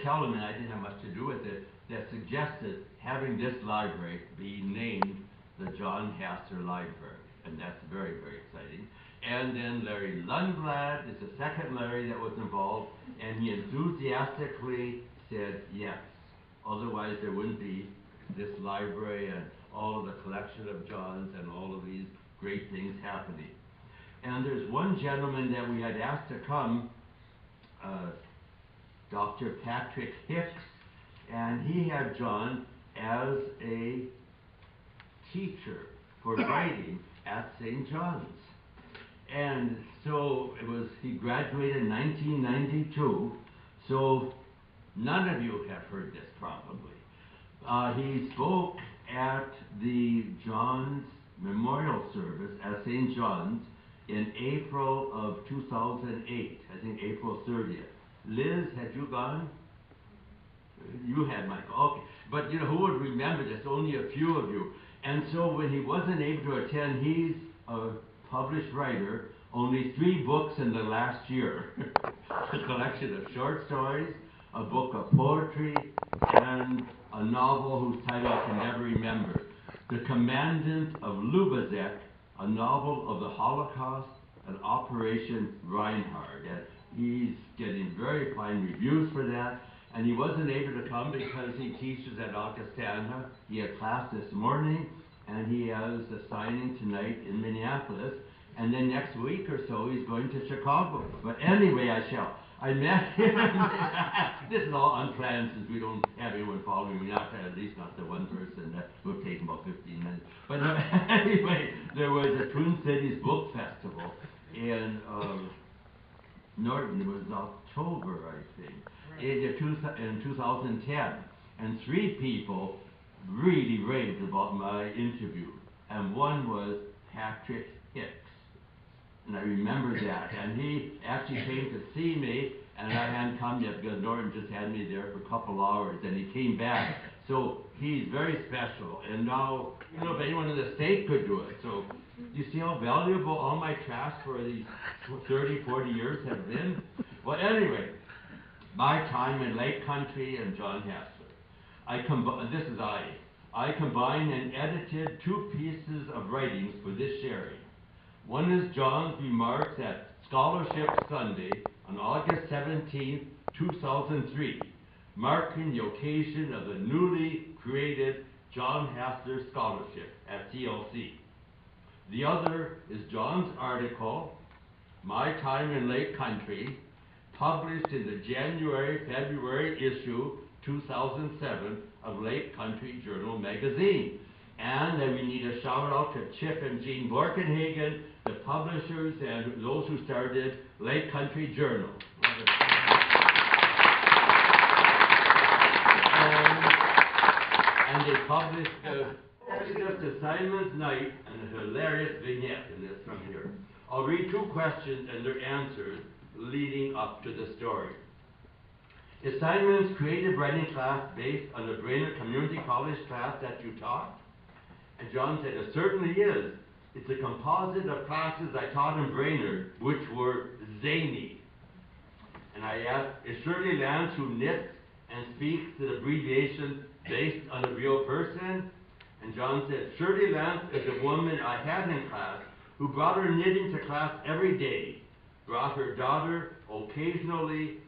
tell him, and I didn't have much to do with it, that suggested having this library be named the John Hasser Library, and that's very, very exciting. And then Larry Lundblad is the second Larry that was involved, and he enthusiastically said yes. Otherwise there wouldn't be this library and all of the collection of Johns and all of these great things happening. And there's one gentleman that we had asked to come, Dr. Patrick Hicks, and he had John as a teacher for writing at St. John's. And so he graduated in 1992, so none of you have heard this probably. He spoke at the John's Memorial Service at St. John's in April of 2008, I think April 30th. Liz, had you gone? You had, Michael. Okay. But you know, who would remember this? Only a few of you. And so when he wasn't able to attend, he's a published writer, only 3 books in the last year. A collection of short stories, a book of poetry, and a novel whose title I can never remember. The Commandant of Lubezek, a novel of the Holocaust and Operation Reinhard. And he's getting very fine reviews for that. And he wasn't able to come because he teaches at Augustana. He had class this morning, and he has a signing tonight in Minneapolis. And then next week or so, he's going to Chicago. But anyway, I met him. This is all unplanned since we don't have anyone following me, at least not the one person that will take about 15 minutes. But anyway, there was a Twin Cities Book Festival in Norton. It was October, I think, in 2010. And 3 people really raved about my interview. And one was Patrick Hicks. And I remember that. And he actually came to see me, and I hadn't come yet because Norton just had me there for a couple hours, and he came back. So he's very special. And now, you know, if anyone in the state could do it. So you see how valuable all my tracks for these 30, 40 years have been? Well, anyway, my time in Lake Country and John Hassler. I combined and edited 2 pieces of writings for this sharing. One is John's remarks at Scholarship Sunday on August 17, 2003, marking the occasion of the newly created John Hassler Scholarship at CLC. The other is John's article, My Time in Lake Country, published in the January-February issue 2007 of Lake Country Journal magazine. And then we need a shout out to Chip and Jean Borkenhagen, the publishers and those who started Lake Country Journal. And they published just Assignment Night and a hilarious vignette in this from here. I'll read 2 questions and their answers leading up to the story. Assignment's creative writing class based on the Brainerd Community College class that you taught? And John said, it certainly is. It's a composite of classes I taught in Brainerd, which were zany. And I asked, is Shirley Lance, who knits and speaks the abbreviation based on a real person? And John said, Shirley Lance is a woman I had in class who brought her knitting to class every day, brought her daughter occasionally.